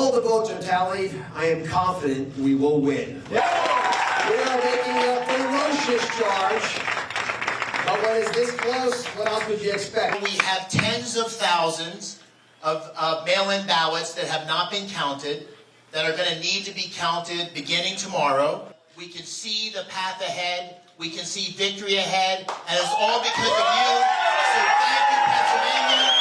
all the votes are tallied, I am confident we will win. We are making a ferocious charge. But when it's this close, what else would you expect? We have tens of thousands of mail-in ballots that have not been counted, that are going to need to be counted beginning tomorrow. We can see the path ahead. We can see victory ahead. And it's all because of you. So thank you, Pennsylvania.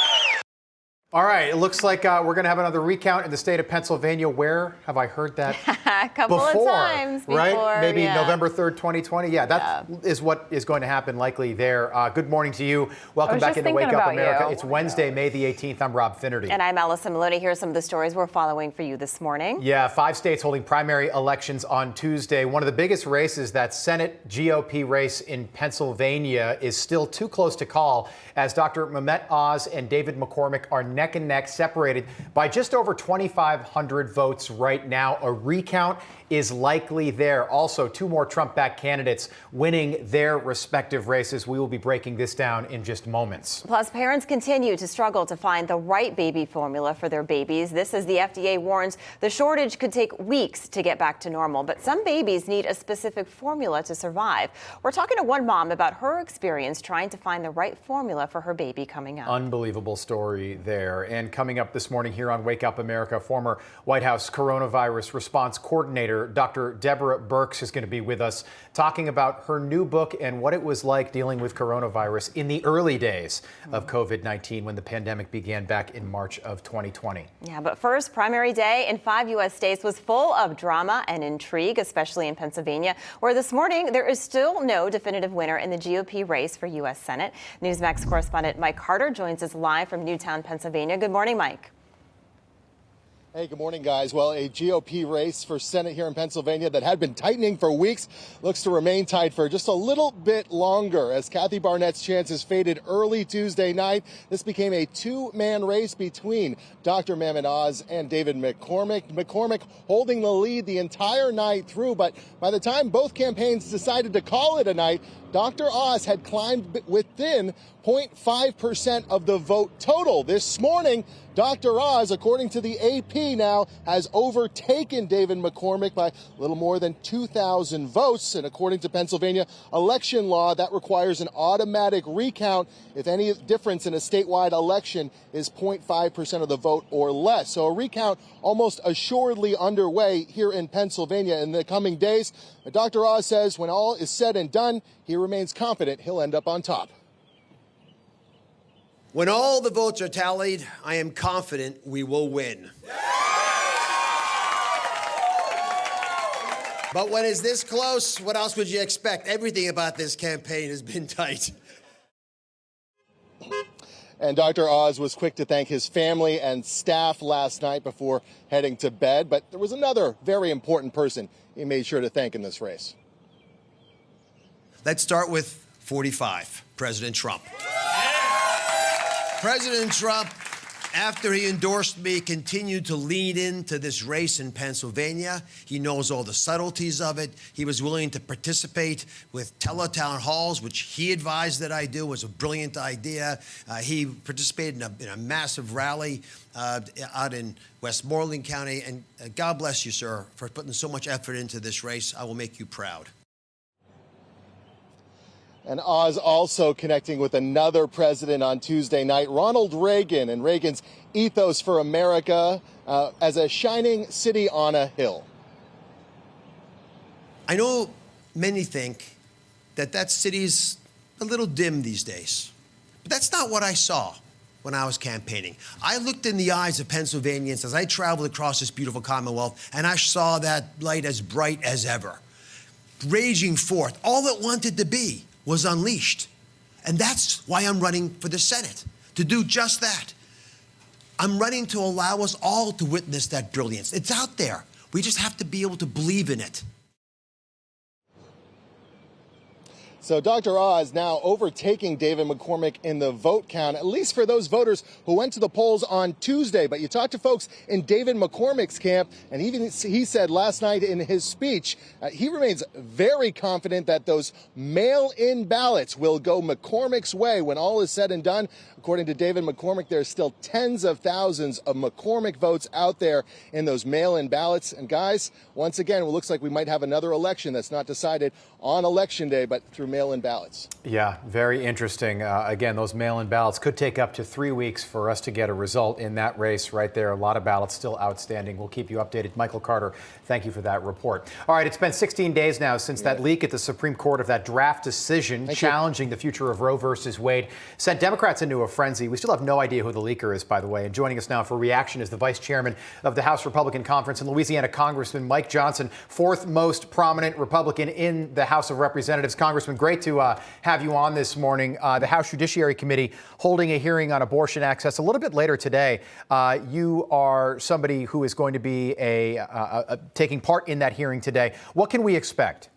All right, it looks like we're going to have another recount in the state of Pennsylvania. Where have I heard that A couple before, of times before, right? Maybe yeah. November 3rd, 2020. Yeah, that is what is going to happen likely there. Good morning to you. Welcome back into Wake Up America. It's Wednesday, May the 18th. I'm Rob Finnerty. And I'm Allison Maloney. Here are some of the stories we're following for you this morning. Yeah, 5 states holding primary elections on Tuesday. One of the biggest races, that Senate GOP race in Pennsylvania, is still too close to call, as Dr. Mehmet Oz and David McCormick are neck and neck, separated by just over 2,500 votes right now. A recount is likely there. Also, 2 more Trump-backed candidates winning their respective races. We will be breaking this down in just moments. Plus, parents continue to struggle to find the right baby formula for their babies. This as the FDA warns the shortage could take weeks to get back to normal. But some babies need a specific formula to survive. We're talking to one mom about her experience trying to find the right formula for her baby coming up. Unbelievable story there. And coming up this morning here on Wake Up America, former White House coronavirus response coordinator Dr. Deborah Birx is going to be with us, talking about her new book and what it was like dealing with coronavirus in the early days of COVID-19 when the pandemic began back in March of 2020. Yeah, but first, primary day in 5 U.S. states was full of drama and intrigue, especially in Pennsylvania, where this morning there is still no definitive winner in the GOP race for U.S. Senate. Newsmax correspondent Mike Carter joins us live from Newtown, Pennsylvania. Good morning, Mike. Hey, good morning, guys. Well, a GOP race for Senate here in Pennsylvania that had been tightening for weeks looks to remain tight for just a little bit longer as Kathy Barnett's chances faded early Tuesday night. This became a 2-man race between Dr. Mehmet Oz and David McCormick. McCormick holding the lead the entire night through, but by the time both campaigns decided to call it a night, Dr. Oz had climbed within 0.5% of the vote total. This morning, Dr. Oz, according to the AP now, has overtaken David McCormick by a little more than 2,000 votes. And according to Pennsylvania election law, that requires an automatic recount if any difference in a statewide election is 0.5% of the vote or less. So a recount almost assuredly underway here in Pennsylvania in the coming days. Dr. Oz says when all is said and done, he remains confident he'll end up on top. When all the votes are tallied, I am confident we will win. But when it's this close, what else would you expect? Everything about this campaign has been tight. And Dr. Oz was quick to thank his family and staff last night before heading to bed. But there was another very important person he made sure to thank in this race. Let's start with 45, President Trump. President Trump, after he endorsed me, continued to lean into this race in Pennsylvania. He knows all the subtleties of it. He was willing to participate with teletown halls, which he advised that I do. It was a brilliant idea. He participated in a massive rally out in Westmoreland County. And God bless you, sir, for putting so much effort into this race. I will make you proud. And Oz also connecting with another president on Tuesday night, Ronald Reagan, and Reagan's ethos for America as a shining city on a hill. I know many think that city's a little dim these days, but that's not what I saw when I was campaigning. I looked in the eyes of Pennsylvanians as I traveled across this beautiful Commonwealth, and I saw that light as bright as ever, raging forth. All it wanted to be was unleashed. And that's why I'm running for the Senate, to do just that. I'm running to allow us all to witness that brilliance. It's out there. We just have to be able to believe in it. So Dr. Oz now overtaking David McCormick in the vote count, at least for those voters who went to the polls on Tuesday. But you talk to folks in David McCormick's camp, and even he said last night in his speech, he remains very confident that those mail-in ballots will go McCormick's way when all is said and done. According to David McCormick, there's still tens of thousands of McCormick votes out there in those mail-in ballots. And guys, once again, it looks like we might have another election that's not decided on Election Day, but through mail-in ballots. Yeah, very interesting. Again, those mail-in ballots could take up to 3 weeks for us to get a result in that race right there. A lot of ballots still outstanding. We'll keep you updated. Michael Carter, thank you for that report. All right, it's been 16 days now since that leak at the Supreme Court of that draft decision challenging the future of Roe versus Wade sent Democrats into a frenzy. We still have no idea who the leaker is, by the way. And joining us now for reaction is the vice chairman of the House Republican Conference and Louisiana Congressman Mike Johnson, fourth most prominent Republican in the House of Representatives. Congressman, great to have you on this morning. The House Judiciary Committee holding a hearing on abortion access a little bit later today. You are somebody who is going to be taking part in that hearing today. What can we expect?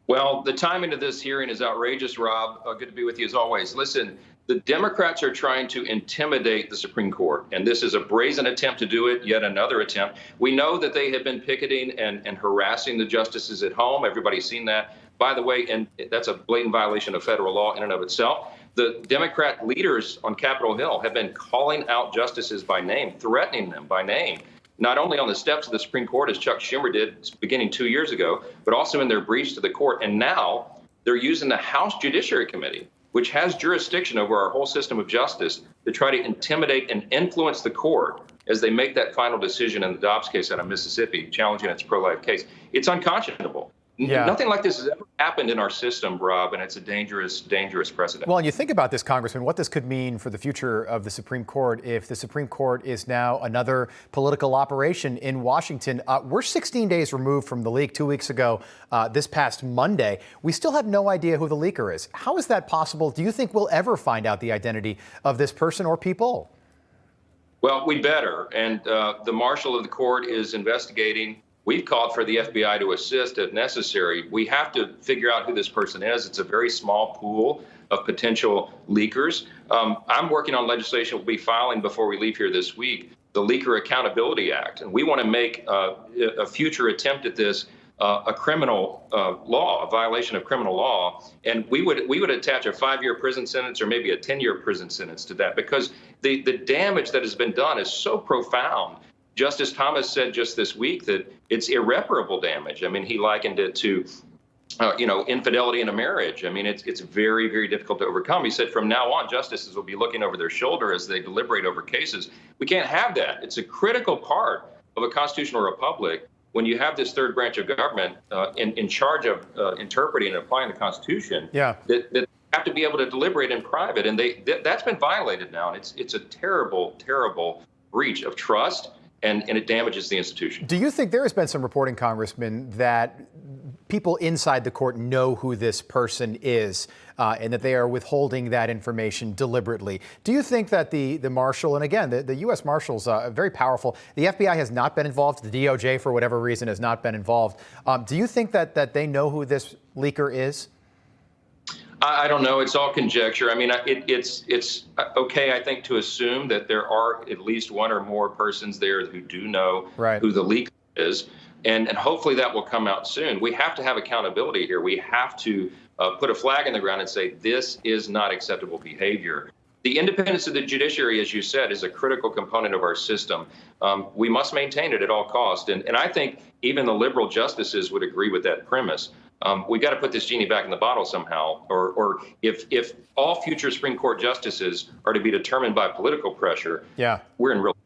Well, the timing of this hearing is outrageous, Rob. Good to be with you as always. Listen, the Democrats are trying to intimidate the Supreme Court, and this is a brazen attempt to do it, yet another attempt. We know that they have been picketing and harassing the justices at home. Everybody's seen that. By the way, and that's a blatant violation of federal law in and of itself. The Democrat leaders on Capitol Hill have been calling out justices by name, threatening them by name, not only on the steps of the Supreme Court, as Chuck Schumer did beginning 2 years ago, but also in their briefs to the court. And now they're using the House Judiciary Committee, which has jurisdiction over our whole system of justice, to try to intimidate and influence the court as they make that final decision in the Dobbs case out of Mississippi, challenging its pro-life case. It's unconscionable. Yeah. Nothing like this has ever happened in our system, Rob, and it's a dangerous, dangerous precedent. Well, and you think about this, Congressman, what this could mean for the future of the Supreme Court if the Supreme Court is now another political operation in Washington. We're 16 days removed from the leak 2 weeks ago, this past Monday. We still have no idea who the leaker is. How is that possible? Do you think we'll ever find out the identity of this person or people? Well, we better. And the marshal of the court is investigating. We've called for the FBI to assist if necessary. We have to figure out who this person is. It's a very small pool of potential leakers. I'm working on legislation we'll be filing before we leave here this week, the Leaker Accountability Act. And we want to make a future attempt at this a criminal law, a violation of criminal law. And we would attach a 5-year prison sentence or maybe a 10-year prison sentence to that, because the damage that has been done is so profound. Justice Thomas said just this week that it's irreparable damage. I mean, he likened it to, infidelity in a marriage. I mean, it's very, very difficult to overcome. He said from now on, justices will be looking over their shoulder as they deliberate over cases. We can't have that. It's a critical part of a constitutional republic when you have this third branch of government in charge of interpreting and applying the Constitution. Yeah. That have to be able to deliberate in private, and that's been violated now. And it's a terrible, terrible breach of trust. And it damages the institution. Do you think there has been some reporting, Congressman, that people inside the court know who this person is and that they are withholding that information deliberately? Do you think that the marshal, and again, the U.S. Marshals are very powerful. The FBI has not been involved. The DOJ, for whatever reason, has not been involved. Do you think that they know who this leaker is? I don't know. It's all conjecture. I mean, it's okay, I think, to assume that there are at least one or more persons there who do know who the leaker is. And hopefully that will come out soon. We have to have accountability here. We have to put a flag in the ground and say this is not acceptable behavior. The independence of the judiciary, as you said, is a critical component of our system. We must maintain it at all costs. And I think even the liberal justices would agree with that premise. We got to put this genie back in the bottle somehow, or if all future Supreme Court justices are to be determined by political pressure, we're in real.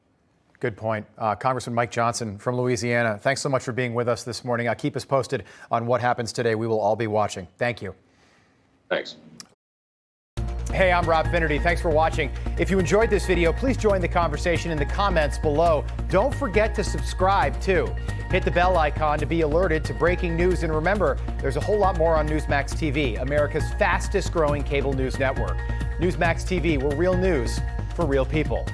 Good point. Congressman Mike Johnson from Louisiana, thanks so much for being with us this morning. Keep us posted on what happens today. We will all be watching. Thank you. Thanks. Hey, I'm Rob Finnerty. Thanks for watching. If you enjoyed this video, please join the conversation in the comments below. Don't forget to subscribe, too. Hit the bell icon to be alerted to breaking news. And remember, there's a whole lot more on Newsmax TV, America's fastest growing cable news network. Newsmax TV, where real news for real people.